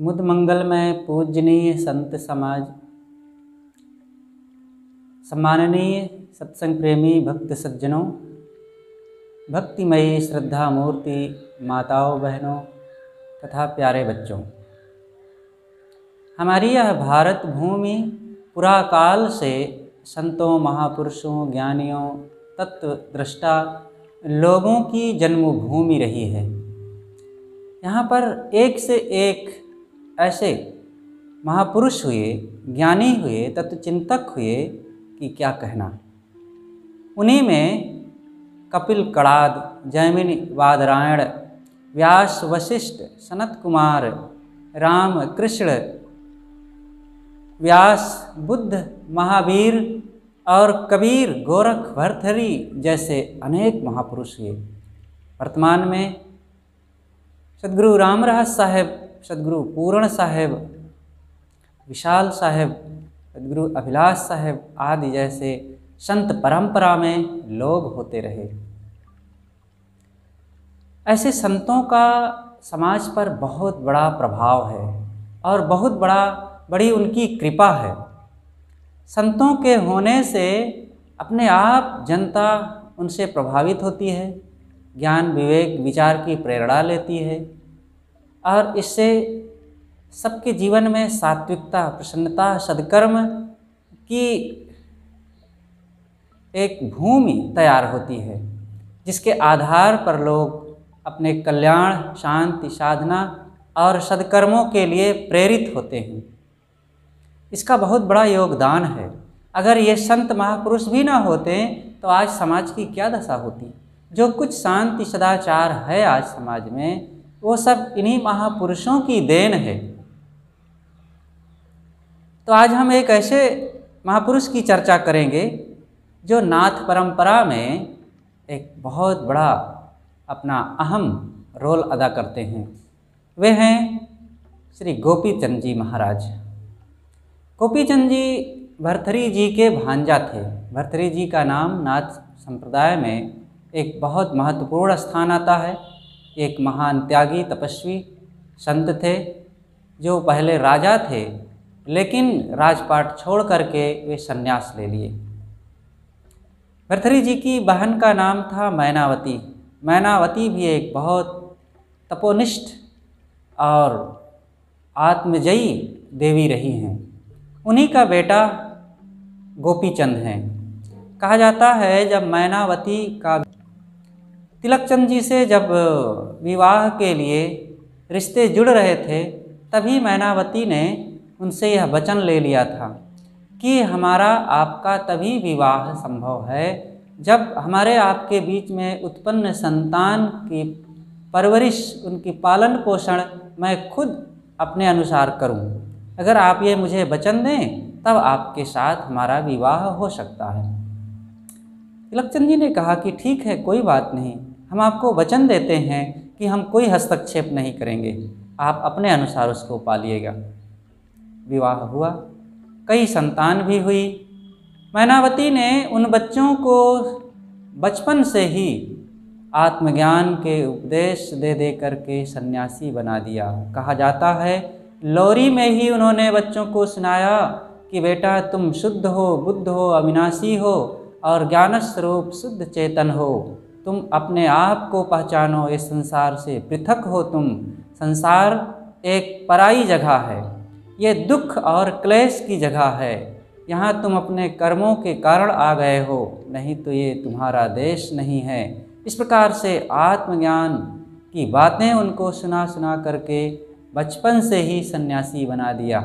मुद मंगल में पूजनीय संत समाज, सम्माननीय सत्संग प्रेमी भक्त सज्जनों, भक्तिमयी श्रद्धा मूर्ति माताओं बहनों तथा प्यारे बच्चों, हमारी यह भारत भूमि पुराकाल से संतों, महापुरुषों, ज्ञानियों, तत्वदृष्टा लोगों की जन्मभूमि रही है। यहाँ पर एक से एक ऐसे महापुरुष हुए, ज्ञानी हुए, तत्वचिंतक हुए कि क्या कहना। उन्हीं में कपिल कणाद, जैमिनी बादरायण, व्यास, वशिष्ठ, सनत कुमार, राम, कृष्ण, व्यास, बुद्ध, महावीर और कबीर, गोरख, भर्तृहरि जैसे अनेक महापुरुष हुए। वर्तमान में सदगुरु रामरहस साहेब, सदगुरु पूर्ण साहेब, विशाल साहेब, सदगुरु अभिलाष साहेब आदि जैसे संत परंपरा में लोग होते रहे। ऐसे संतों का समाज पर बहुत बड़ा प्रभाव है और बहुत बड़ी उनकी कृपा है। संतों के होने से अपने आप जनता उनसे प्रभावित होती है, ज्ञान, विवेक, विचार की प्रेरणा लेती है और इससे सबके जीवन में सात्विकता, प्रसन्नता, सद्कर्म की एक भूमि तैयार होती है, जिसके आधार पर लोग अपने कल्याण, शांति, साधना और सद्कर्मों के लिए प्रेरित होते हैं। इसका बहुत बड़ा योगदान है। अगर ये संत महापुरुष भी ना होते तो आज समाज की क्या दशा होती। जो कुछ शांति सदाचार है आज समाज में, वो सब इन्हीं महापुरुषों की देन है। तो आज हम एक ऐसे महापुरुष की चर्चा करेंगे जो नाथ परंपरा में एक बहुत बड़ा अपना अहम रोल अदा करते हैं। वे हैं श्री गोपीचंद जी महाराज। गोपीचंद जी भर्तृहरि जी के भांजा थे। भर्तृहरि जी का नाम नाथ संप्रदाय में एक बहुत महत्वपूर्ण स्थान आता है। एक महान त्यागी, तपस्वी संत थे जो पहले राजा थे, लेकिन राजपाट छोड़ करके वे संन्यास ले लिए। भर्तृहरि जी की बहन का नाम था मैनावती। मैनावती भी एक बहुत तपोनिष्ठ और आत्मजयी देवी रही हैं। उन्हीं का बेटा गोपीचंद है। कहा जाता है जब मैनावती का तिलकचंद जी से जब विवाह के लिए रिश्ते जुड़ रहे थे, तभी मैनावती ने उनसे यह वचन ले लिया था कि हमारा आपका तभी विवाह संभव है जब हमारे आपके बीच में उत्पन्न संतान की परवरिश, उनकी पालन पोषण मैं खुद अपने अनुसार करूं। अगर आप ये मुझे वचन दें तब आपके साथ हमारा विवाह हो सकता है। तिलकचंद जी ने कहा कि ठीक है, कोई बात नहीं, हम आपको वचन देते हैं कि हम कोई हस्तक्षेप नहीं करेंगे, आप अपने अनुसार उसको पालिएगा। विवाह हुआ, कई संतान भी हुई। मैनावती ने उन बच्चों को बचपन से ही आत्मज्ञान के उपदेश दे दे करके सन्यासी बना दिया। कहा जाता है लोरी में ही उन्होंने बच्चों को सुनाया कि बेटा तुम शुद्ध हो, बुद्ध हो, अविनाशी हो और ज्ञान स्वरूप शुद्ध चेतन हो। तुम अपने आप को पहचानो, इस संसार से पृथक हो तुम। संसार एक पराई जगह है, ये दुख और क्लेश की जगह है। यहाँ तुम अपने कर्मों के कारण आ गए हो, नहीं तो ये तुम्हारा देश नहीं है। इस प्रकार से आत्मज्ञान की बातें उनको सुना सुना करके बचपन से ही सन्यासी बना दिया।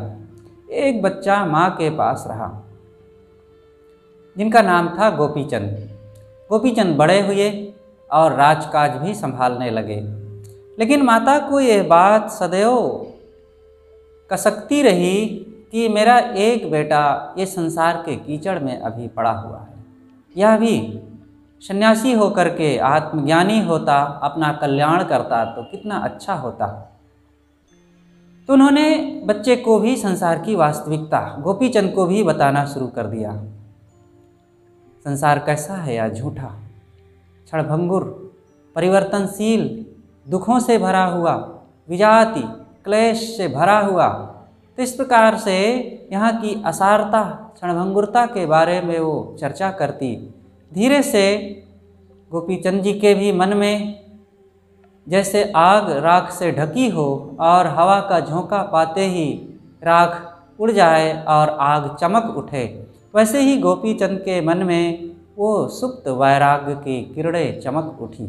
एक बच्चा माँ के पास रहा जिनका नाम था गोपीचंद। गोपीचंद बड़े हुए और राजकाज भी संभालने लगे, लेकिन माता को यह बात सदैव कसकती रही कि मेरा एक बेटा ये संसार के कीचड़ में अभी पड़ा हुआ है। यह भी सन्यासी होकर के आत्मज्ञानी होता, अपना कल्याण करता तो कितना अच्छा होता। तो उन्होंने बच्चे को भी संसार की वास्तविकता गोपीचंद को भी बताना शुरू कर दिया। संसार कैसा है या झूठा, क्षणभंगुर, परिवर्तनशील, दुखों से भरा हुआ, विजाति, क्लेश से भरा हुआ। तो इस प्रकार से यहाँ की असारता, क्षणभंगुरता के बारे में वो चर्चा करती। धीरे से गोपीचंद जी के भी मन में जैसे आग राख से ढकी हो और हवा का झोंका पाते ही राख उड़ जाए और आग चमक उठे, वैसे ही गोपीचंद के मन में वो सुप्त वैराग्य की किरणें चमक उठी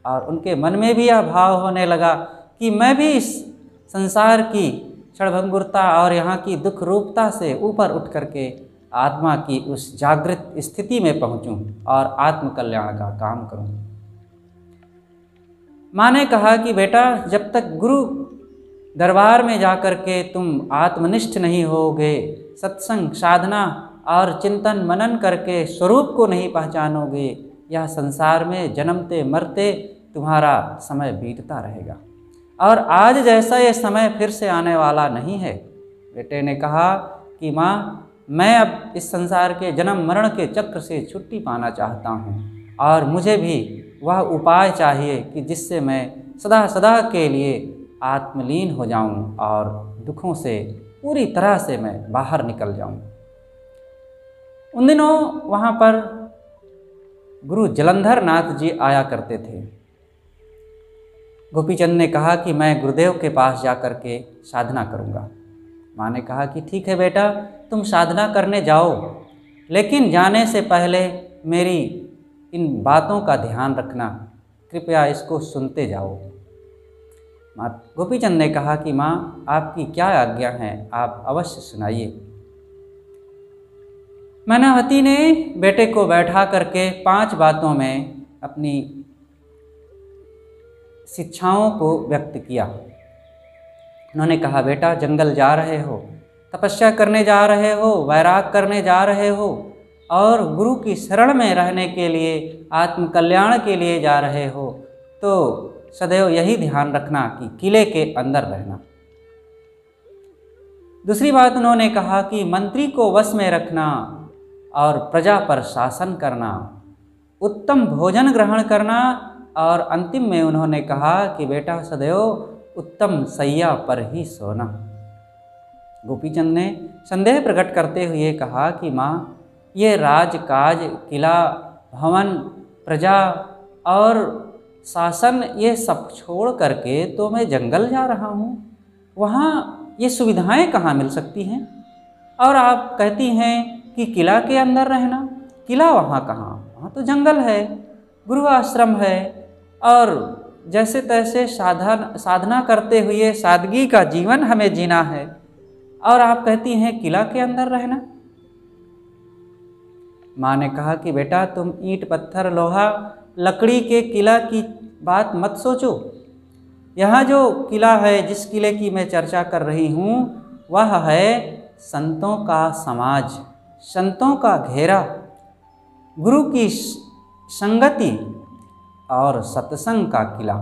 और उनके मन में भी यह भाव होने लगा कि मैं भी इस संसार की क्षणभंगुरता और यहाँ की दुख रूपता से ऊपर उठ करके आत्मा की उस जागृत स्थिति में पहुँचूँ और आत्म कल्याण का काम करूँ। माँ ने कहा कि बेटा, जब तक गुरु दरबार में जाकर के तुम आत्मनिष्ठ नहीं होगे, सत्संग, साधना और चिंतन मनन करके स्वरूप को नहीं पहचानोगे, यह संसार में जन्मते मरते तुम्हारा समय बीतता रहेगा और आज जैसा ये समय फिर से आने वाला नहीं है। बेटे ने कहा कि माँ, मैं अब इस संसार के जन्म मरण के चक्र से छुट्टी पाना चाहता हूँ और मुझे भी वह उपाय चाहिए कि जिससे मैं सदा सदा के लिए आत्मलीन हो जाऊं और दुखों से पूरी तरह से मैं बाहर निकल जाऊं। उन दिनों वहाँ पर गुरु जलंधर नाथ जी आया करते थे। गोपीचंद ने कहा कि मैं गुरुदेव के पास जा कर के साधना करूँगा। माँ ने कहा कि ठीक है बेटा, तुम साधना करने जाओ, लेकिन जाने से पहले मेरी इन बातों का ध्यान रखना, कृपया इसको सुनते जाओ। माँ गोपीचंद ने कहा कि माँ, आपकी क्या आज्ञा है, आप अवश्य सुनाइए। मैनावती ने बेटे को बैठा करके 5 बातों में अपनी शिक्षाओं को व्यक्त किया। उन्होंने कहा, बेटा, जंगल जा रहे हो, तपस्या करने जा रहे हो, वैराग करने जा रहे हो और गुरु की शरण में रहने के लिए, आत्म कल्याण के लिए जा रहे हो, तो सदैव यही ध्यान रखना कि किले के अंदर रहना। दूसरी बात उन्होंने कहा कि मंत्री को वश में रखना और प्रजा पर शासन करना, उत्तम भोजन ग्रहण करना और अंतिम में उन्होंने कहा कि बेटा, सदैव उत्तम सैया पर ही सोना। गोपीचंद ने संदेह प्रकट करते हुए कहा कि माँ, ये राजकाज, किला, भवन, प्रजा और शासन, ये सब छोड़ करके तो मैं जंगल जा रहा हूँ। वहाँ ये सुविधाएं कहाँ मिल सकती हैं? और आप कहती हैं कि किला के अंदर रहना। किला वहाँ कहाँ, वहाँ तो जंगल है, गुरु आश्रम है और जैसे तैसे साधना करते हुए सादगी का जीवन हमें जीना है, और आप कहती हैं किला के अंदर रहना। माँ ने कहा कि बेटा, तुम ईंट पत्थर लोहा लकड़ी के किला की बात मत सोचो। यहाँ जो किला है, जिस किले की मैं चर्चा कर रही हूँ, वह है संतों का समाज, संतों का घेरा, गुरु की संगति और सत्संग का किला।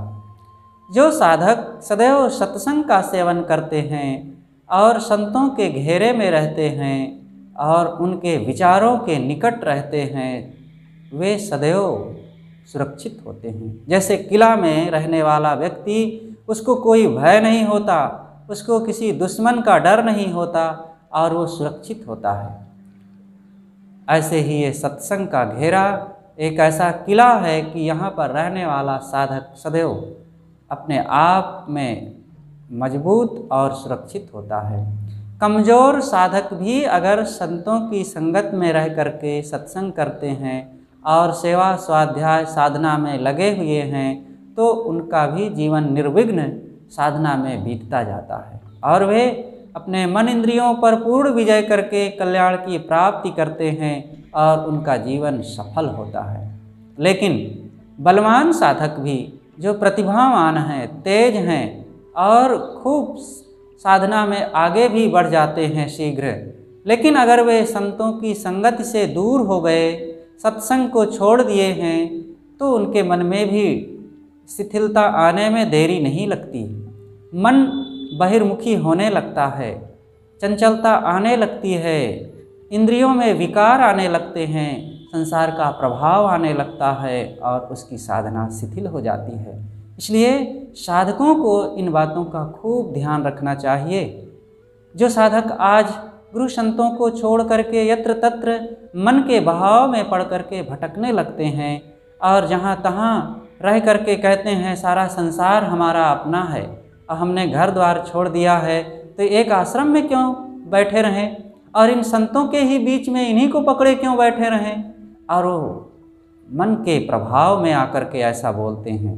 जो साधक सदैव सत्संग का सेवन करते हैं और संतों के घेरे में रहते हैं और उनके विचारों के निकट रहते हैं, वे सदैव सुरक्षित होते हैं। जैसे किला में रहने वाला व्यक्ति, उसको कोई भय नहीं होता, उसको किसी दुश्मन का डर नहीं होता और वो सुरक्षित होता है। ऐसे ही ये सत्संग का घेरा एक ऐसा किला है कि यहाँ पर रहने वाला साधक सदैव अपने आप में मजबूत और सुरक्षित होता है। कमज़ोर साधक भी अगर संतों की संगत में रह करके सत्संग करते हैं और सेवा स्वाध्याय साधना में लगे हुए हैं, तो उनका भी जीवन निर्विघ्न साधना में बीतता जाता है और वे अपने मन इंद्रियों पर पूर्ण विजय करके कल्याण की प्राप्ति करते हैं और उनका जीवन सफल होता है। लेकिन बलवान साधक भी, जो प्रतिभावान हैं, तेज हैं और खूब साधना में आगे भी बढ़ जाते हैं शीघ्र, लेकिन अगर वे संतों की संगति से दूर हो गए, सत्संग को छोड़ दिए हैं, तो उनके मन में भी शिथिलता आने में देरी नहीं लगती। मन बहिर्मुखी होने लगता है, चंचलता आने लगती है, इंद्रियों में विकार आने लगते हैं, संसार का प्रभाव आने लगता है और उसकी साधना शिथिल हो जाती है। इसलिए साधकों को इन बातों का खूब ध्यान रखना चाहिए। जो साधक आज गुरु संतों को छोड़ करके यत्र तत्र मन के बहाव में पड़ करके भटकने लगते हैं और जहाँ तहाँ रह करके कहते हैं सारा संसार हमारा अपना है और हमने घर द्वार छोड़ दिया है, तो एक आश्रम में क्यों बैठे रहें और इन संतों के ही बीच में इन्हीं को पकड़े क्यों बैठे रहें, और वो मन के प्रभाव में आकर के ऐसा बोलते हैं।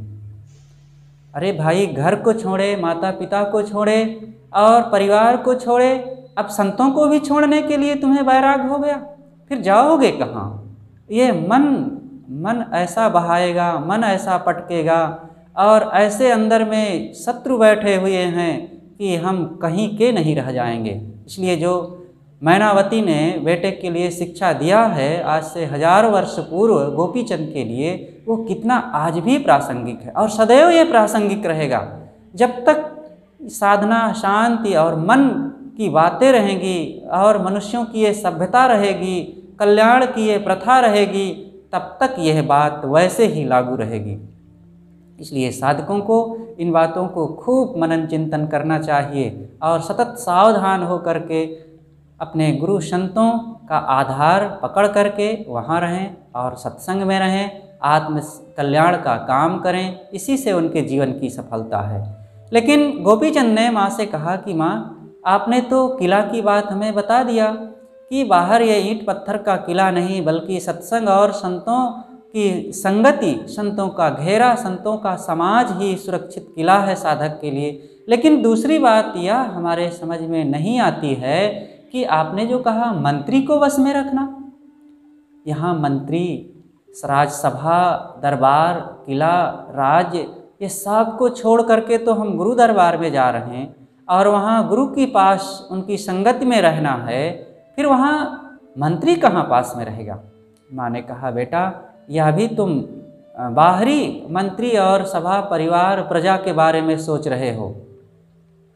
अरे भाई, घर को छोड़े, माता पिता को छोड़े और परिवार को छोड़े, अब संतों को भी छोड़ने के लिए तुम्हें वैराग हो गया, फिर जाओगे कहाँ? ये मन ऐसा बहाएगा, मन ऐसा पटकेगा और ऐसे अंदर में शत्रु बैठे हुए हैं कि हम कहीं के नहीं रह जाएंगे। इसलिए जो मैनावती ने बेटे के लिए शिक्षा दिया है आज से 1000 वर्ष पूर्व गोपीचंद के लिए, वो कितना आज भी प्रासंगिक है और सदैव ये प्रासंगिक रहेगा। जब तक साधना, शांति और मन की बातें रहेंगी और मनुष्यों की ये सभ्यता रहेगी, कल्याण की ये प्रथा रहेगी, तब तक यह बात वैसे ही लागू रहेगी। इसलिए साधकों को इन बातों को खूब मनन चिंतन करना चाहिए और सतत सावधान हो करके अपने गुरु संतों का आधार पकड़ करके वहाँ रहें और सत्संग में रहें, आत्म कल्याण का काम करें। इसी से उनके जीवन की सफलता है। लेकिन गोपीचंद ने माँ से कहा कि माँ, आपने तो किला की बात हमें बता दिया कि बाहर ये ईंट पत्थर का किला नहीं बल्कि सत्संग और संतों की संगति, संतों का घेरा, संतों का समाज ही सुरक्षित किला है साधक के लिए। लेकिन दूसरी बात यह हमारे समझ में नहीं आती है कि आपने जो कहा मंत्री को वश में रखना, यहाँ मंत्री, राजसभा, दरबार, किला, राज्य, ये सब को छोड़ करके तो हम गुरु दरबार में जा रहे हैं और वहाँ गुरु के पास उनकी संगति में रहना है, फिर वहाँ मंत्री कहाँ पास में रहेगा? माँ ने कहा, बेटा, यह भी तुम बाहरी मंत्री और सभा, परिवार, प्रजा के बारे में सोच रहे हो।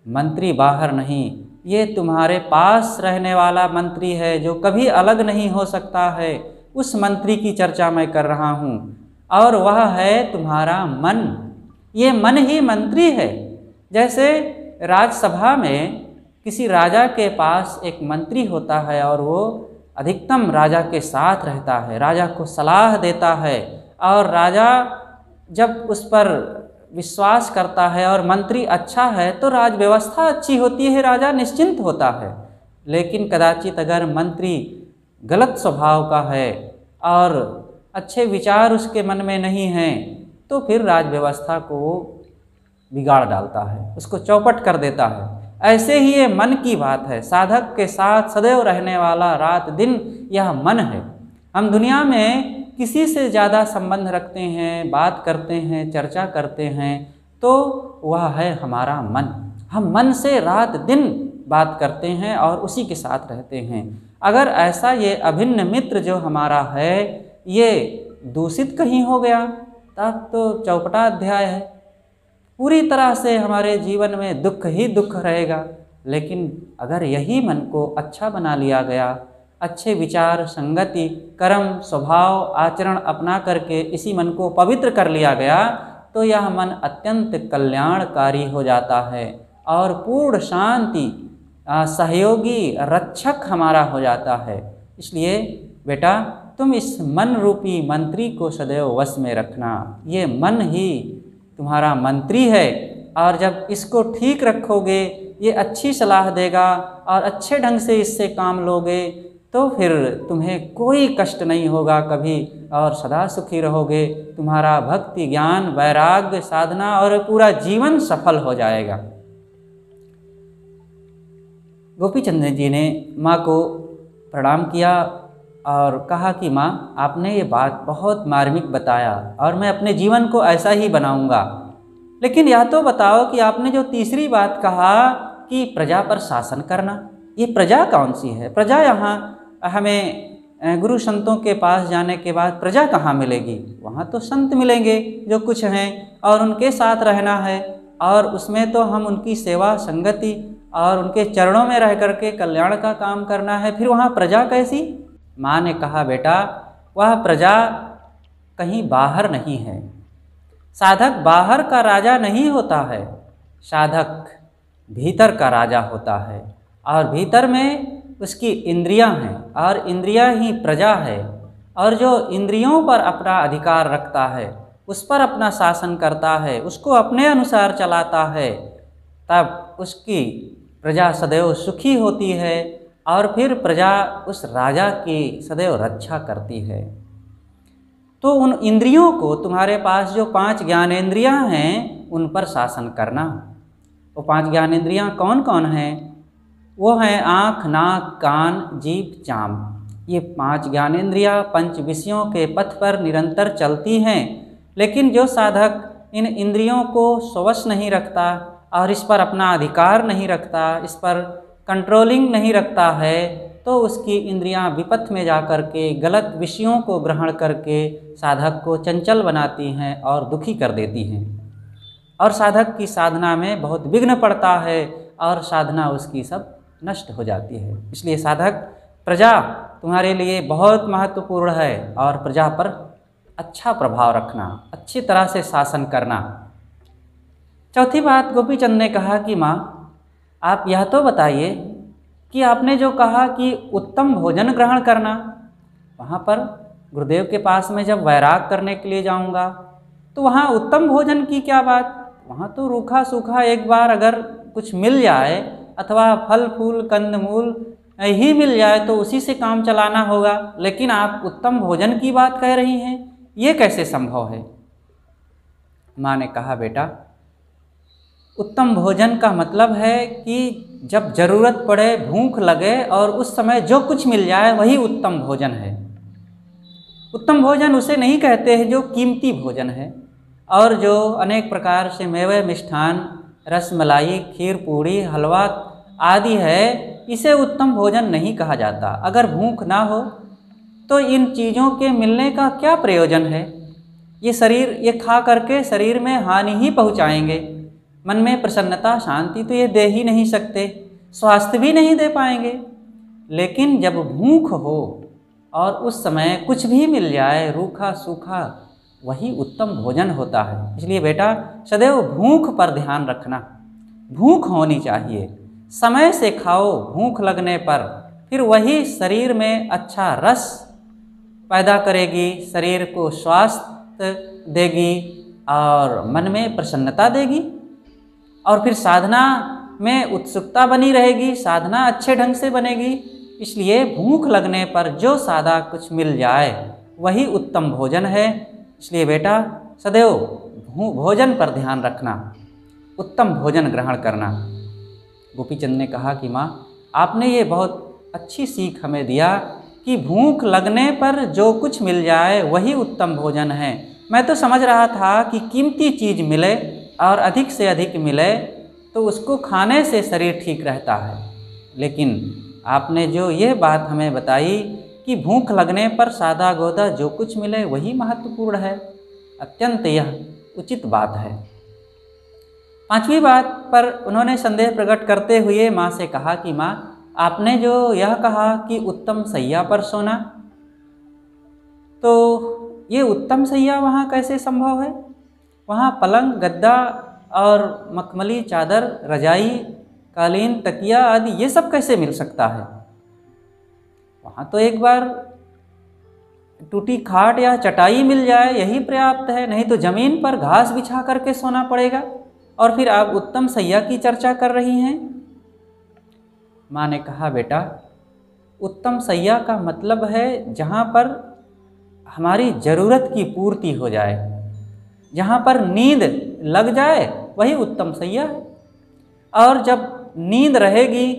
मंत्री बाहर नहीं, ये तुम्हारे पास रहने वाला मंत्री है जो कभी अलग नहीं हो सकता है। उस मंत्री की चर्चा मैं कर रहा हूँ और वह है तुम्हारा मन। ये मन ही मंत्री है। जैसे राजसभा में किसी राजा के पास एक मंत्री होता है और वो अधिकतम राजा के साथ रहता है, राजा को सलाह देता है और राजा जब उस पर विश्वास करता है और मंत्री अच्छा है तो राज व्यवस्था अच्छी होती है, राजा निश्चिंत होता है। लेकिन कदाचित अगर मंत्री गलत स्वभाव का है और अच्छे विचार उसके मन में नहीं हैं तो फिर राज व्यवस्था को वो बिगाड़ डालता है, उसको चौपट कर देता है। ऐसे ही ये मन की बात है। साधक के साथ सदैव रहने वाला रात दिन यह मन है। हम दुनिया में किसी से ज़्यादा संबंध रखते हैं, बात करते हैं, चर्चा करते हैं तो वह है हमारा मन। हम मन से रात दिन बात करते हैं और उसी के साथ रहते हैं। अगर ऐसा ये अभिन्न मित्र जो हमारा है ये दूषित कहीं हो गया तब तो चौपटा अध्याय है, पूरी तरह से हमारे जीवन में दुख ही दुख रहेगा। लेकिन अगर यही मन को अच्छा बना लिया गया, अच्छे विचार, संगति, कर्म, स्वभाव, आचरण अपना करके इसी मन को पवित्र कर लिया गया तो यह मन अत्यंत कल्याणकारी हो जाता है और पूर्ण शांति, सहयोगी, रक्षक हमारा हो जाता है। इसलिए बेटा, तुम इस मन रूपी मंत्री को सदैव वश में रखना। ये मन ही तुम्हारा मंत्री है और जब इसको ठीक रखोगे, ये अच्छी सलाह देगा और अच्छे ढंग से इससे काम लोगे तो फिर तुम्हें कोई कष्ट नहीं होगा कभी और सदा सुखी रहोगे। तुम्हारा भक्ति, ज्ञान, वैराग्य, साधना और पूरा जीवन सफल हो जाएगा। गोपीचंद जी ने माँ को प्रणाम किया और कहा कि माँ, आपने ये बात बहुत मार्मिक बताया और मैं अपने जीवन को ऐसा ही बनाऊंगा। लेकिन यह तो बताओ कि आपने जो तीसरी बात कहा कि प्रजा पर शासन करना, ये प्रजा कौन सी है? प्रजा यहाँ हमें गुरु संतों के पास जाने के बाद प्रजा कहाँ मिलेगी? वहाँ तो संत मिलेंगे जो कुछ हैं और उनके साथ रहना है और उसमें तो हम उनकी सेवा, संगति और उनके चरणों में रह करके कल्याण का काम करना है। फिर वहाँ प्रजा कैसी? माँ ने कहा, बेटा, वह प्रजा कहीं बाहर नहीं है, साधक बाहर का राजा नहीं होता है, साधक भीतर का राजा होता है। और भीतर में उसकी इंद्रियां हैं और इंद्रियां ही प्रजा है। और जो इंद्रियों पर अपना अधिकार रखता है, उस पर अपना शासन करता है, उसको अपने अनुसार चलाता है, तब उसकी प्रजा सदैव सुखी होती है और फिर प्रजा उस राजा की सदैव रक्षा करती है। तो उन इंद्रियों को, तुम्हारे पास जो 5 ज्ञानेंद्रियां हैं, उन पर शासन करना। वो 5 ज्ञानेंद्रियां कौन कौन हैं? वो हैं आँख, नाक, कान, जीभ, चाम। ये 5 ज्ञानेंद्रियां पंच विषयों के पथ पर निरंतर चलती हैं। लेकिन जो साधक इन इंद्रियों को स्वश नहीं रखता और इस पर अपना अधिकार नहीं रखता, इस पर कंट्रोलिंग नहीं रखता है, तो उसकी इंद्रियां विपथ में जाकर के गलत विषयों को ग्रहण करके साधक को चंचल बनाती हैं और दुखी कर देती हैं। और साधक की साधना में बहुत विघ्न पड़ता है और साधना उसकी सब नष्ट हो जाती है। इसलिए साधक, प्रजा तुम्हारे लिए बहुत महत्वपूर्ण है और प्रजा पर अच्छा प्रभाव रखना, अच्छी तरह से शासन करना। चौथी बात गोपीचंद ने कहा कि माँ, आप यह तो बताइए कि आपने जो कहा कि उत्तम भोजन ग्रहण करना, वहाँ पर गुरुदेव के पास में जब वैराग करने के लिए जाऊँगा तो वहाँ उत्तम भोजन की क्या बात? वहाँ तो रूखा सूखा एक बार अगर कुछ मिल जाए अथवा फल फूल कंदमूल ही मिल जाए तो उसी से काम चलाना होगा। लेकिन आप उत्तम भोजन की बात कह रही हैं, ये कैसे संभव है? माँ ने कहा, बेटा, उत्तम भोजन का मतलब है कि जब ज़रूरत पड़े, भूख लगे और उस समय जो कुछ मिल जाए वही उत्तम भोजन है। उत्तम भोजन उसे नहीं कहते हैं जो कीमती भोजन है और जो अनेक प्रकार से मेवे, मिष्ठान, रसमलाई, खीर, पूड़ी, हलवा आदि है, इसे उत्तम भोजन नहीं कहा जाता। अगर भूख ना हो तो इन चीज़ों के मिलने का क्या प्रयोजन है? ये खा करके शरीर में हानि ही पहुँचाएंगे। मन में प्रसन्नता, शांति तो ये दे ही नहीं सकते, स्वास्थ्य भी नहीं दे पाएंगे। लेकिन जब भूख हो और उस समय कुछ भी मिल जाए, रूखा सूखा, वही उत्तम भोजन होता है। इसलिए बेटा, सदैव भूख पर ध्यान रखना। भूख होनी चाहिए, समय से खाओ। भूख लगने पर फिर वही शरीर में अच्छा रस पैदा करेगी, शरीर को स्वास्थ्य देगी और मन में प्रसन्नता देगी और फिर साधना में उत्सुकता बनी रहेगी, साधना अच्छे ढंग से बनेगी। इसलिए भूख लगने पर जो सादा कुछ मिल जाए वही उत्तम भोजन है। इसलिए बेटा, सदैव भोजन पर ध्यान रखना, उत्तम भोजन ग्रहण करना। गोपीचंद ने कहा कि माँ, आपने ये बहुत अच्छी सीख हमें दिया कि भूख लगने पर जो कुछ मिल जाए वही उत्तम भोजन है। मैं तो समझ रहा था कि कीमती चीज़ मिले और अधिक से अधिक मिले तो उसको खाने से शरीर ठीक रहता है। लेकिन आपने जो ये बात हमें बताई कि भूख लगने पर सादा गोदा जो कुछ मिले वही महत्वपूर्ण है, अत्यंत यह उचित बात है। 5वीं बात पर उन्होंने संदेह प्रकट करते हुए माँ से कहा कि माँ, आपने जो यह कहा कि उत्तम सैया पर सोना, तो ये उत्तम सैया वहाँ कैसे संभव है? वहाँ पलंग, गद्दा और मखमली चादर, रजाई, कालीन, तकिया आदि ये सब कैसे मिल सकता है? वहाँ तो एक बार टूटी खाट या चटाई मिल जाए यही पर्याप्त है, नहीं तो ज़मीन पर घास बिछा करके सोना पड़ेगा। और फिर आप उत्तम सैया की चर्चा कर रही हैं। माँ ने कहा, बेटा, उत्तम सैया का मतलब है जहाँ पर हमारी ज़रूरत की पूर्ति हो जाए, जहाँ पर नींद लग जाए वही उत्तम सैया है। और जब नींद रहेगी,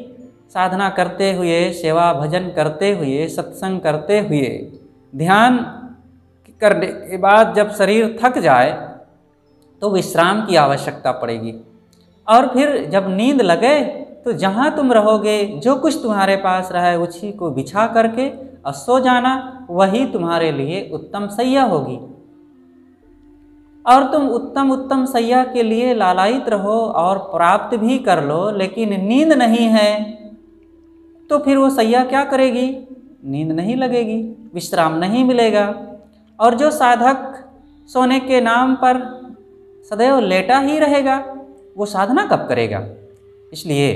साधना करते हुए, सेवा भजन करते हुए, सत्संग करते हुए, ध्यान करने के बाद जब शरीर थक जाए तो विश्राम की आवश्यकता पड़ेगी। और फिर जब नींद लगे तो जहाँ तुम रहोगे, जो कुछ तुम्हारे पास रहे उसी को बिछा करके और सो जाना, वही तुम्हारे लिए उत्तम सैया होगी। और तुम उत्तम सैया के लिए लालायित रहो और प्राप्त भी कर लो, लेकिन नींद नहीं है तो फिर वो सैया क्या करेगी? नींद नहीं लगेगी, विश्राम नहीं मिलेगा। और जो साधक सोने के नाम पर सदैव लेटा ही रहेगा, वो साधना कब करेगा। इसलिए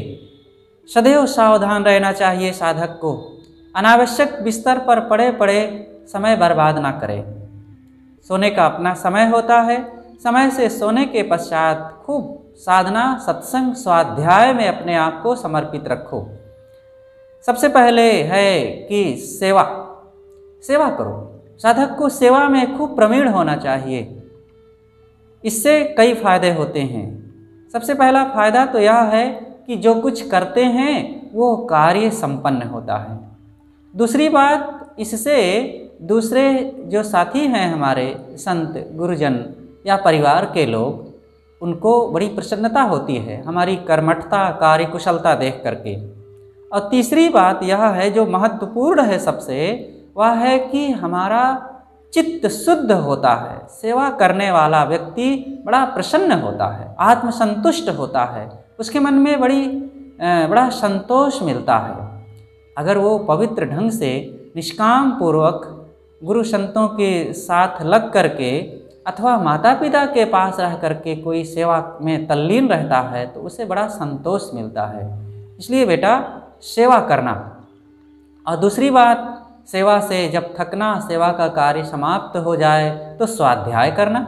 सदैव सावधान रहना चाहिए साधक को। अनावश्यक बिस्तर पर पड़े पड़े समय बर्बाद ना करे। सोने का अपना समय होता है। समय से सोने के पश्चात खूब साधना, सत्संग, स्वाध्याय में अपने आप को समर्पित रखो। सबसे पहले है कि सेवा करो। साधक को सेवा में खूब प्रवीण होना चाहिए। इससे कई फायदे होते हैं। सबसे पहला फायदा तो यह है कि जो कुछ करते हैं वो कार्य संपन्न होता है। दूसरी बात, इससे दूसरे जो साथी हैं हमारे संत, गुरुजन या परिवार के लोग, उनको बड़ी प्रसन्नता होती है हमारी कर्मठता, कार्य कुशलता देख करके। और तीसरी बात यह है, जो महत्वपूर्ण है सबसे, वह है कि हमारा चित्त शुद्ध होता है। सेवा करने वाला व्यक्ति बड़ा प्रसन्न होता है, आत्मसंतुष्ट होता है, उसके मन में बड़ा संतोष मिलता है। अगर वो पवित्र ढंग से निष्काम पूर्वक गुरु संतों के साथ लग करके अथवा माता पिता के पास रह करके कोई सेवा में तल्लीन रहता है तो उसे बड़ा संतोष मिलता है। इसलिए बेटा सेवा करना। और दूसरी बात, सेवा से जब थकना, सेवा का कार्य समाप्त हो जाए तो स्वाध्याय करना,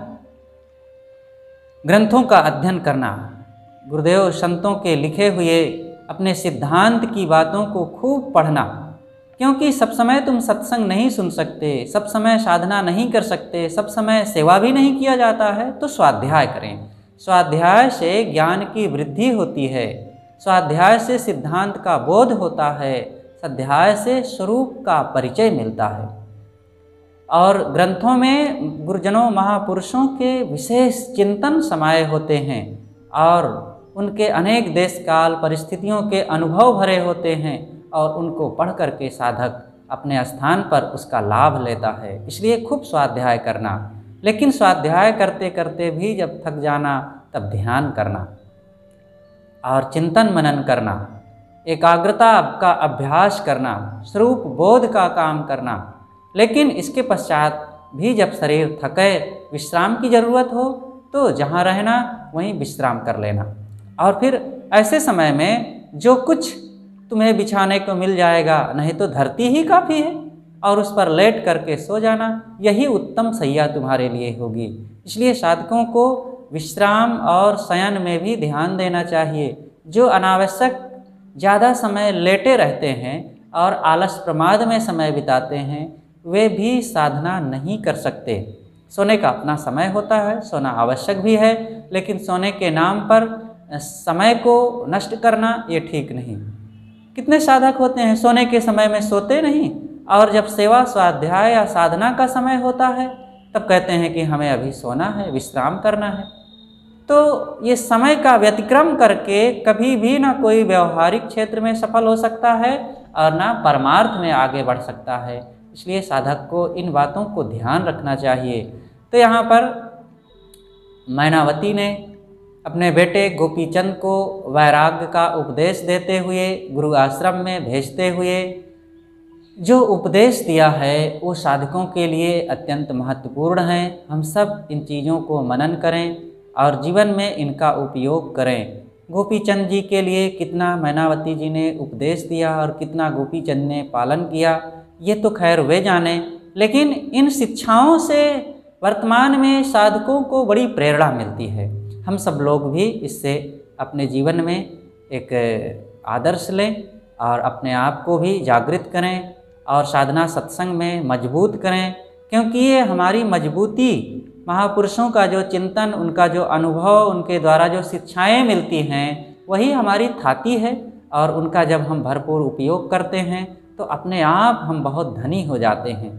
ग्रंथों का अध्ययन करना, गुरुदेव संतों के लिखे हुए अपने सिद्धांत की बातों को खूब पढ़ना। क्योंकि सब समय तुम सत्संग नहीं सुन सकते, सब समय साधना नहीं कर सकते, सब समय सेवा भी नहीं किया जाता है, तो स्वाध्याय करें। स्वाध्याय से ज्ञान की वृद्धि होती है, स्वाध्याय से सिद्धांत का बोध होता है, स्वाध्याय से स्वरूप का परिचय मिलता है। और ग्रंथों में गुरुजनों, महापुरुषों के विशेष चिंतन समाये होते हैं और उनके अनेक देश काल परिस्थितियों के अनुभव भरे होते हैं और उनको पढ़ करके साधक अपने स्थान पर उसका लाभ लेता है। इसलिए खूब स्वाध्याय करना। लेकिन स्वाध्याय करते करते भी जब थक जाना तब ध्यान करना और चिंतन मनन करना, एकाग्रता का अभ्यास करना, स्वरूप बोध का काम करना। लेकिन इसके पश्चात भी जब शरीर थके, विश्राम की ज़रूरत हो तो जहाँ रहना वहीं विश्राम कर लेना। और फिर ऐसे समय में जो कुछ तुम्हें बिछाने को मिल जाएगा, नहीं तो धरती ही काफ़ी है, और उस पर लेट करके सो जाना, यही उत्तम सैया तुम्हारे लिए होगी। इसलिए साधकों को विश्राम और शयन में भी ध्यान देना चाहिए। जो अनावश्यक ज़्यादा समय लेटे रहते हैं और आलस प्रमाद में समय बिताते हैं, वे भी साधना नहीं कर सकते। सोने का अपना समय होता है, सोना आवश्यक भी है, लेकिन सोने के नाम पर समय को नष्ट करना ये ठीक नहीं। कितने साधक होते हैं सोने के समय में सोते नहीं, और जब सेवा, स्वाध्याय या साधना का समय होता है तब कहते हैं कि हमें अभी सोना है, विश्राम करना है। तो ये समय का व्यतिक्रम करके कभी भी ना कोई व्यवहारिक क्षेत्र में सफल हो सकता है और ना परमार्थ में आगे बढ़ सकता है। इसलिए साधक को इन बातों को ध्यान रखना चाहिए। तो यहाँ पर मैनावती ने अपने बेटे गोपीचंद को वैराग्य का उपदेश देते हुए, गुरु आश्रम में भेजते हुए जो उपदेश दिया है वो साधकों के लिए अत्यंत महत्वपूर्ण है। हम सब इन चीज़ों को मनन करें और जीवन में इनका उपयोग करें। गोपीचंद जी के लिए कितना मैनावती जी ने उपदेश दिया और कितना गोपीचंद ने पालन किया, ये तो खैर वे जाने। लेकिन इन शिक्षाओं से वर्तमान में साधकों को बड़ी प्रेरणा मिलती है। हम सब लोग भी इससे अपने जीवन में एक आदर्श लें और अपने आप को भी जागृत करें और साधना सत्संग में मजबूत करें, क्योंकि ये हमारी मजबूती, महापुरुषों का जो चिंतन, उनका जो अनुभव, उनके द्वारा जो शिक्षाएं मिलती हैं वही हमारी थाती है। और उनका जब हम भरपूर उपयोग करते हैं तो अपने आप हम बहुत धनी हो जाते हैं।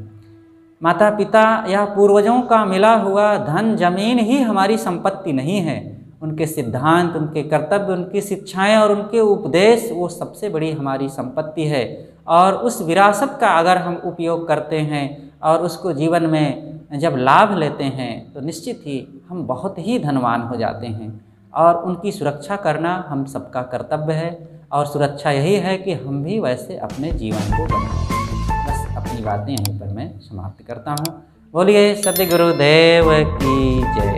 माता पिता या पूर्वजों का मिला हुआ धन जमीन ही हमारी संपत्ति नहीं है। उनके सिद्धांत, उनके कर्तव्य, उनकी शिक्षाएं और उनके उपदेश वो सबसे बड़ी हमारी संपत्ति है। और उस विरासत का अगर हम उपयोग करते हैं और उसको जीवन में जब लाभ लेते हैं तो निश्चित ही हम बहुत ही धनवान हो जाते हैं। और उनकी सुरक्षा करना हम सबका कर्तव्य है और सुरक्षा यही है कि हम भी वैसे अपने जीवन को बनाएं। बस अपनी बातें यहीं पर मैं समाप्त करता हूँ। बोलिए सद्गुरुदेव की जय।